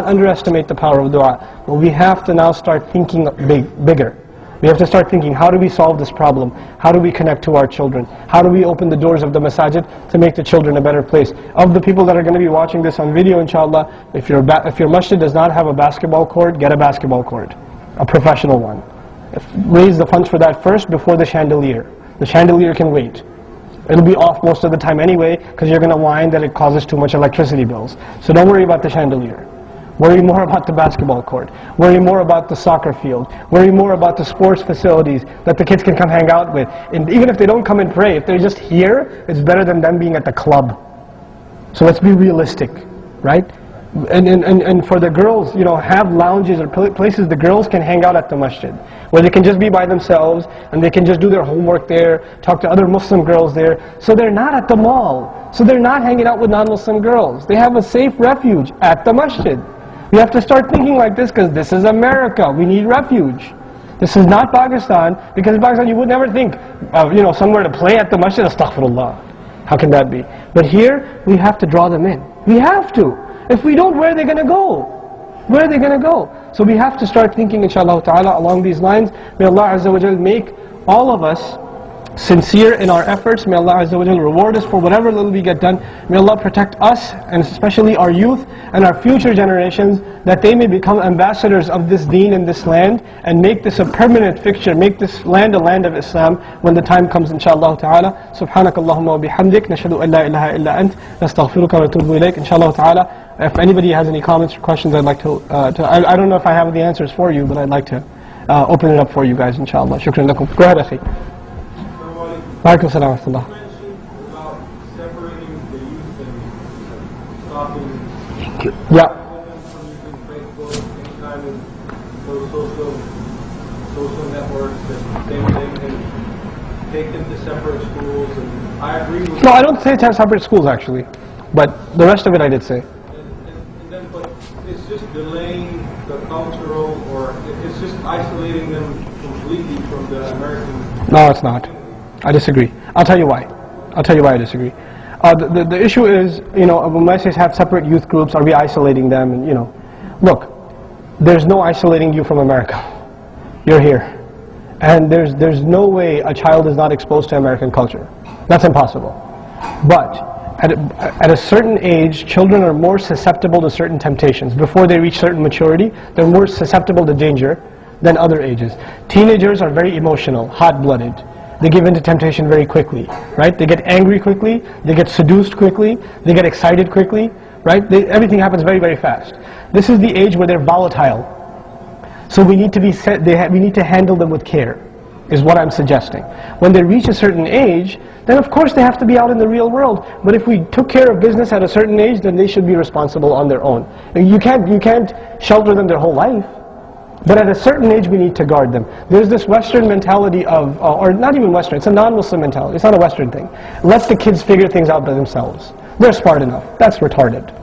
underestimate the power of dua. But we have to now start thinking bigger. We have to start thinking, how do we solve this problem? How do we connect to our children? How do we open the doors of the masajid to make the children a better place? Of the people that are going to be watching this on video, inshallah, if your masjid does not have a basketball court, get a basketball court, a professional one. Raise the funds for that first before the chandelier. The chandelier can wait. It'll be off most of the time anyway, because you're going to whine that it causes too much electricity bills. So don't worry about the chandelier. Worry more about the basketball court. Worry more about the soccer field. Worry more about the sports facilities that the kids can come hang out with. And even if they don't come and pray, if they're just here, it's better than them being at the club. So let's be realistic, right? And for the girls, you know, have lounges or places the girls can hang out at the masjid, where they can just be by themselves and they can just do their homework there, talk to other Muslim girls there. So they're not at the mall. So they're not hanging out with non-Muslim girls. They have a safe refuge at the masjid. We have to start thinking like this, because this is America. We need refuge. This is not Pakistan, because in Pakistan you would never think of, you know, somewhere to play at the masjid. Astaghfirullah. How can that be? But here, we have to draw them in. We have to. If we don't, where are they going to go? Where are they going to go? So we have to start thinking, inshallah ta'ala, along these lines. May Allah Azza wa Jal make all of us sincere in our efforts. May Allah Azza wa Jal reward us for whatever little we get done. May Allah protect us, and especially our youth and our future generations, that they may become ambassadors of this deen in this land, and make this a permanent fixture, make this land a land of Islam when the time comes, inshallah ta'ala. Subhanakallahumma wa bihamdik, nashhadu an la ilaha illa ant, nastaghfiruka wa natubu ilayk, inshallah ta'ala. If anybody has any comments or questions, I'd like to I don't know if I have the answers for you, but I'd like to open it up for you guys, inshallah. Shukran lakum. Go ahead, akhi. Walaikum salam wa rahmatullah. You mentioned about separating the youth and stopping Yeah. them from using Facebook, any kind of those social networks, and they can take them to separate schools. And I agree with No, I don't say to have separate schools actually, but the rest of it I did say. and then, but it's just delaying the cultural, or it's just isolating them completely from the American. No, it's not. I disagree. I'll tell you why. I'll tell you why I disagree. The issue is, you know, when I say have separate youth groups, are we isolating them? And, you know, look, there's no isolating you from America. You're here. And there's no way a child is not exposed to American culture. That's impossible. But at a certain age, children are more susceptible to certain temptations. Before they reach certain maturity, they're more susceptible to danger than other ages. Teenagers are very emotional, hot-blooded. They give in to temptation very quickly, right? They get angry quickly, they get seduced quickly, they get excited quickly, right? Everything happens very, very fast. This is the age where they're volatile. So we need to we need to handle them with care, is what I'm suggesting. When they reach a certain age, then of course they have to be out in the real world. But if we took care of business at a certain age, then they should be responsible on their own. You can't shelter them their whole life. But at a certain age we need to guard them. There's this Western mentality of, or not even Western, it's a non-Muslim mentality, it's not a Western thing. Let the kids figure things out by themselves. They're smart enough. That's retarded.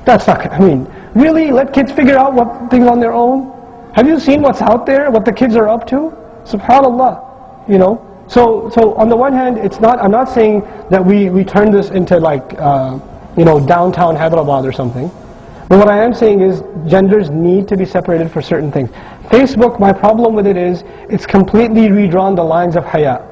That's not, I mean, really? Let kids figure out what things on their own? Have you seen what's out there, what the kids are up to? SubhanAllah, you know? So on the one hand, it's not, I'm not saying that we turn this into like, you know, downtown Hyderabad or something. But what I am saying is, genders need to be separated for certain things. Facebook, my problem with it is, it's completely redrawn the lines of haya.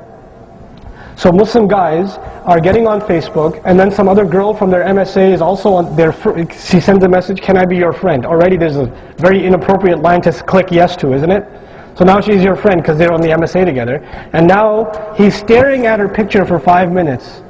So Muslim guys are getting on Facebook, and then some other girl from their MSA is also on their, she sends a message, can I be your friend? Already there's a very inappropriate line to click yes to, isn't it? So now she's your friend because they're on the MSA together. And now he's staring at her picture for 5 minutes.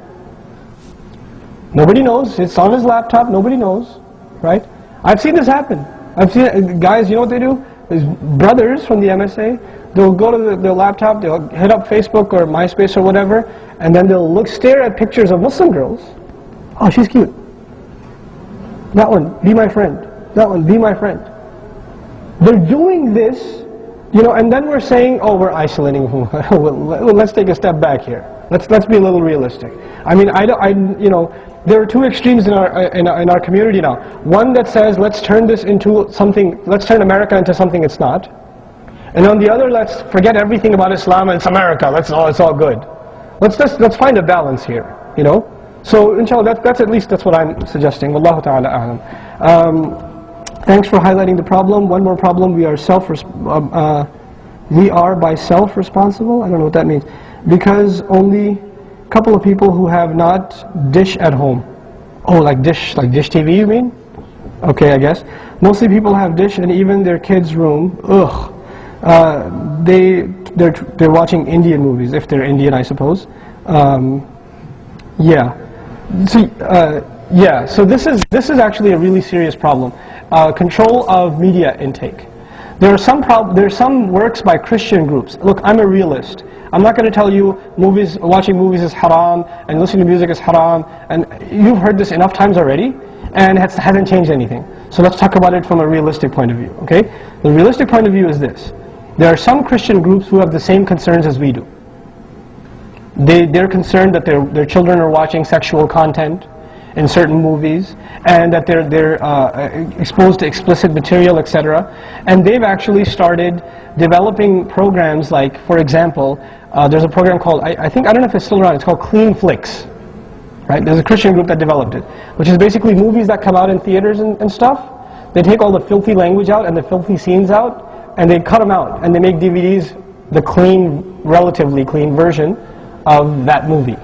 Nobody knows, it's on his laptop, nobody knows, right? I've seen this happen. I've seen guys, you know what they do? There's brothers from the MSA, they'll go to their laptop, they'll hit up Facebook or MySpace or whatever, and then they'll stare at pictures of Muslim girls. Oh, she's cute. That one, be my friend. That one, be my friend. They're doing this, you know, and then we're saying, oh, we're isolating. Well, let's take a step back here. Let's be a little realistic. I mean, you know, there are two extremes in our community now. One that says, let's turn this into something, let's turn America into something it's not. And on the other, let's forget everything about Islam and it's America, it's all good. Let's find a balance here, you know. So inshallah, that's at least that's what I'm suggesting. Wallahu ta'ala a'lam. Thanks for highlighting the problem. One more problem: we are by self responsible. I don't know what that means. Because only a couple of people who have not dish at home. Oh, like dish TV, you mean? Okay, I guess. Mostly people have dish, and even their kids' room. Ugh. They're watching Indian movies, if they're Indian, I suppose. Yeah. See, yeah. So this is actually a really serious problem. Control of media intake. There are some works by Christian groups. Look, I'm a realist. I'm not going to tell you watching movies is haram and listening to music is haram. And you've heard this enough times already, and it hasn't changed anything. So let's talk about it from a realistic point of view. Okay? The realistic point of view is this: there are some Christian groups who have the same concerns as we do. They're concerned that their children are watching sexual content in certain movies, and that they're exposed to explicit material, etc. And they've actually started developing programs like, for example, there's a program called, I don't know if it's still around, it's called Clean Flicks. Right? There's a Christian group that developed it, which is basically movies that come out in theaters and stuff. They take all the filthy language out and the filthy scenes out, and they cut them out, and they make DVDs, the clean, relatively clean version of that movie.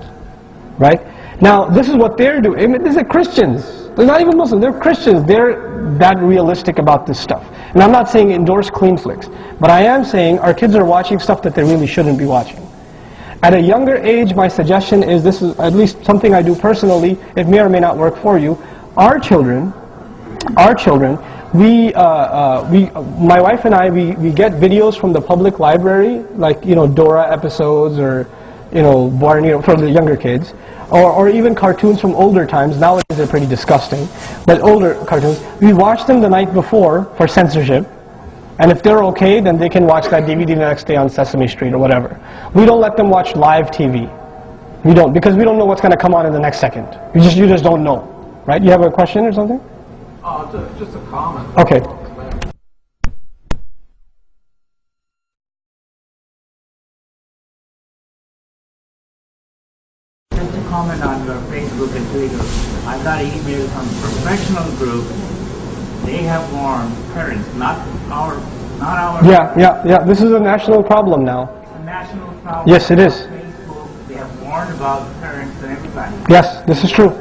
Right? Now, this is what they're doing. I mean, these are Christians. They're not even Muslims. They're Christians. They're that realistic about this stuff. And I'm not saying endorse Clean Flicks, but I am saying our kids are watching stuff that they really shouldn't be watching. At a younger age, my suggestion is, this is at least something I do personally, it may or may not work for you. Our children, my wife and I, we get videos from the public library, like, Dora episodes, or, Barney, for the younger kids, or even cartoons from older times. Nowadays they're pretty disgusting, but older cartoons. We watch them the night before for censorship, and if they're okay, then they can watch that DVD the next day on Sesame Street or whatever. We don't let them watch live TV. We don't, because we don't know what's going to come on in the next second. You just don't know, right? You have a question or something? Just a comment. Okay. Just to comment on your Facebook and Twitter, I got an email from a professional group. They have warned parents, not our. Yeah. This is a national problem now. It's a national problem. Yes, it is. Facebook, they have warned about parents and everybody. Yes, this is true.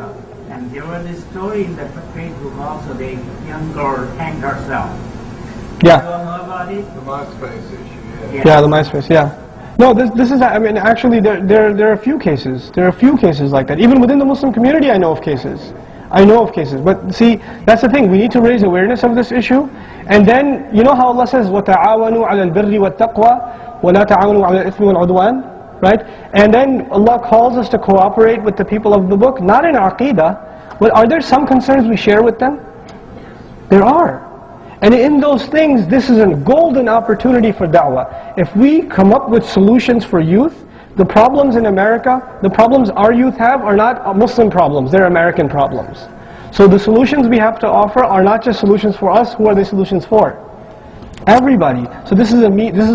And there was this story in the Facebook also. The young girl hanged herself. Yeah. You all know about it? The MySpace issue, yeah. Yeah, the MySpace. Yeah. No, this is. I mean, actually, there are a few cases. There are a few cases like that. Even within the Muslim community, I know of cases. But see, that's the thing. We need to raise awareness of this issue. And then, you know how Allah says, وَتَعَاوَنُوا عَلَى الْبِرِّ وَالتَّقْوَى وَلَا تَعَاوَنُوا عَلَى الْإِثْمِ وَالْعُدْوَانِ. Right? And then Allah calls us to cooperate with the people of the book, not in Aqidah, but are there some concerns we share with them? There are. And in those things, this is a golden opportunity for da'wah. If we come up with solutions for youth, the problems in America, the problems our youth have are not Muslim problems, they're American problems. So the solutions we have to offer are not just solutions for us. Who are the solutions for? Everybody. So this is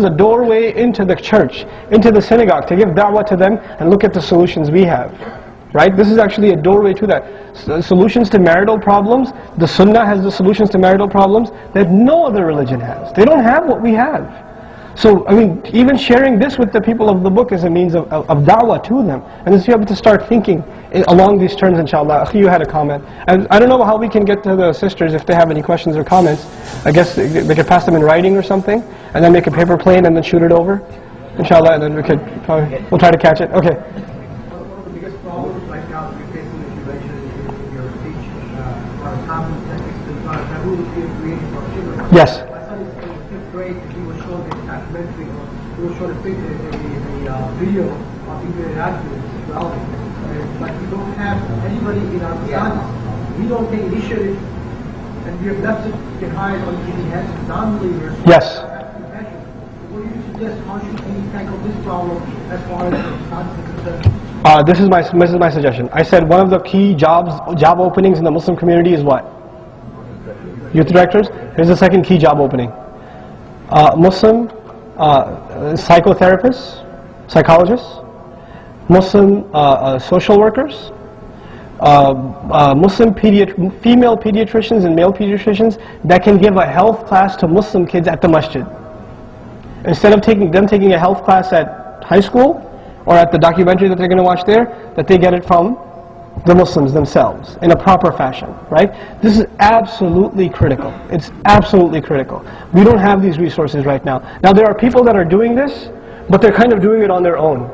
a doorway into the church, into the synagogue, to give da'wah to them and look at the solutions we have. Right? This is actually a doorway to that. Solutions to marital problems. The Sunnah has the solutions to marital problems that no other religion has. They don't have what we have. So, I mean, even sharing this with the people of the book is a means of da'wah to them. And so you have to start thinking along these terms, inshallah. You had a comment. And I don't know how we can get to the sisters if they have any questions or comments. I guess they could pass them in writing or something, and then make a paper plane and then shoot it over, inshallah, and then we'll try to catch it. Okay. One of the biggest problems right now that we're facing, as you mentioned in your speech, are common techniques and taboos being created for children. Yes. My son is in 5th grade, and he was shown a documentary, or he was shown a video of interaction with sexuality. But we don't have anybody in our society. We don't take initiative, and we have left it behind on the hands of non-believers. Yes. What do you suggest? How should we tackle this problem as far as non-believers are concerned? This is my suggestion. I said one of the key job openings in the Muslim community is what? Youth directors. Here's the second key job opening. Muslim psychotherapists, psychologists, Muslim social workers, Muslim female pediatricians and male pediatricians that can give a health class to Muslim kids at the masjid. Instead of taking a health class at high school or at the documentary that they're going to watch there, that they get it from the Muslims themselves in a proper fashion, right? This is absolutely critical. It's absolutely critical. We don't have these resources right now. Now there are people that are doing this, but they're kind of doing it on their own.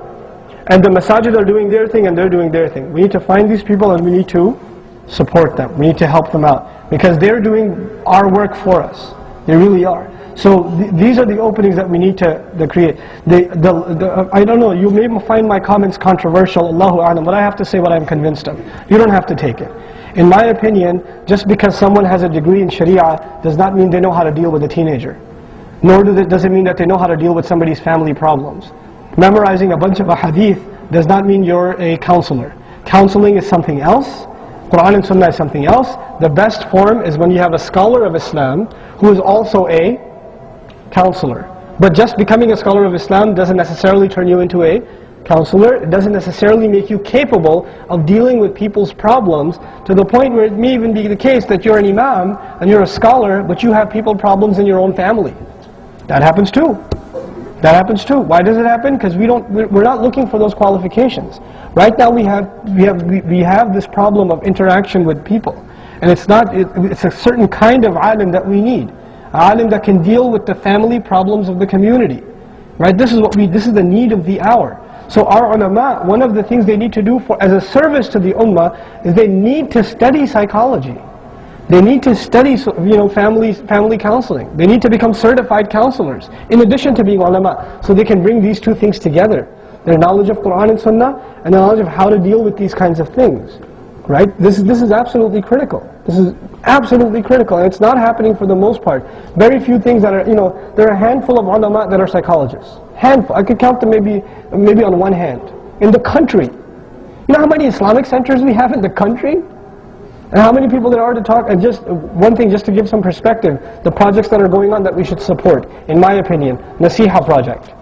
And the masajid are doing their thing and they're doing their thing. We need to find these people and we need to support them. We need to help them out because they're doing our work for us. They really are. So these are the openings that we need to create. I don't know, you may find my comments controversial, Allahu A'lam, but I have to say what I'm convinced of. You don't have to take it. In my opinion, just because someone has a degree in Sharia does not mean they know how to deal with a teenager. Nor does it mean that they know how to deal with somebody's family problems. Memorizing a bunch of hadith does not mean you're a counselor. Counseling is something else. Quran and Sunnah is something else. The best form is when you have a scholar of Islam who is also a counselor. But just becoming a scholar of Islam doesn't necessarily turn you into a counselor. It doesn't necessarily make you capable of dealing with people's problems to the point where it may even be the case that you're an imam and you're a scholar, but you have people problems in your own family. That happens too. That happens too. Why does it happen? Because we're not looking for those qualifications. Right now we have this problem of interaction with people, and it's a certain kind of alim that we need. Alim that can deal with the family problems of the community. Right? This is the need of the hour. So our ulama, one of the things they need to do as a service to the ummah is they need to study psychology. They need to study, family counseling. They need to become certified counselors, in addition to being ulama, so they can bring these two things together. Their knowledge of Quran and Sunnah, and the knowledge of how to deal with these kinds of things. Right? This is absolutely critical. This is absolutely critical, and it's not happening for the most part. Very few things that are, there are a handful of ulama that are psychologists. Handful. I could count them maybe on one hand. In the country. You know how many Islamic centers we have in the country? And how many people there are to talk, and just one thing, just to give some perspective, the projects that are going on that we should support, in my opinion, Nasiha Project.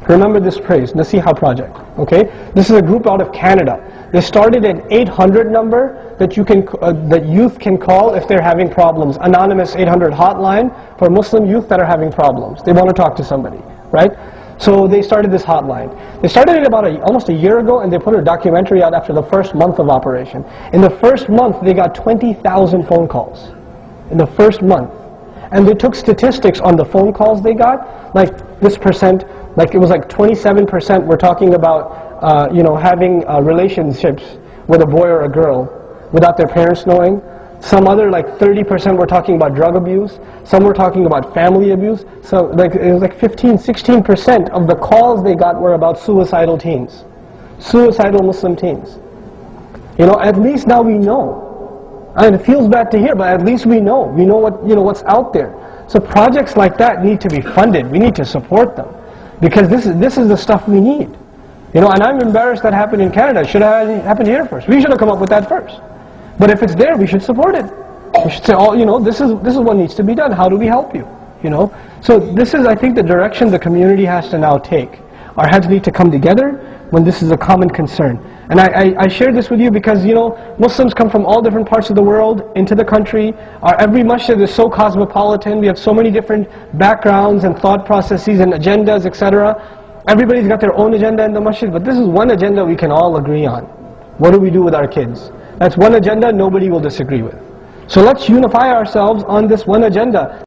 Remember this phrase, Nasiha Project, okay? This is a group out of Canada. They started an 800 number that that youth can call if they're having problems. Anonymous 800 hotline for Muslim youth that are having problems. They want to talk to somebody, right? So they started this hotline. They started it about almost a year ago, and they put a documentary out after the first month of operation. In the first month, they got 20,000 phone calls. In the first month. And they took statistics on the phone calls they got, like this percent, like it was like 27% were talking about, having relationships with a boy or a girl without their parents knowing. Some other, like 30% were talking about drug abuse. Some were talking about family abuse. So it was like 16% of the calls they got were about suicidal teens. Suicidal Muslim teens. At least now we know. And it feels bad to hear, but at least we know. We know what's out there. So projects like that need to be funded. We need to support them. Because this is the stuff we need. And I'm embarrassed that happened in Canada. It should have happened here first. We should have come up with that first. But if it's there, we should support it. We should say, this is what needs to be done. How do we help you? So this is, I think, the direction the community has to now take. Our heads need to come together when this is a common concern. And I share this with you because, Muslims come from all different parts of the world into the country. Every masjid is so cosmopolitan. We have so many different backgrounds and thought processes and agendas, etc. Everybody's got their own agenda in the masjid, but this is one agenda we can all agree on. What do we do with our kids? That's one agenda nobody will disagree with. So let's unify ourselves on this one agenda.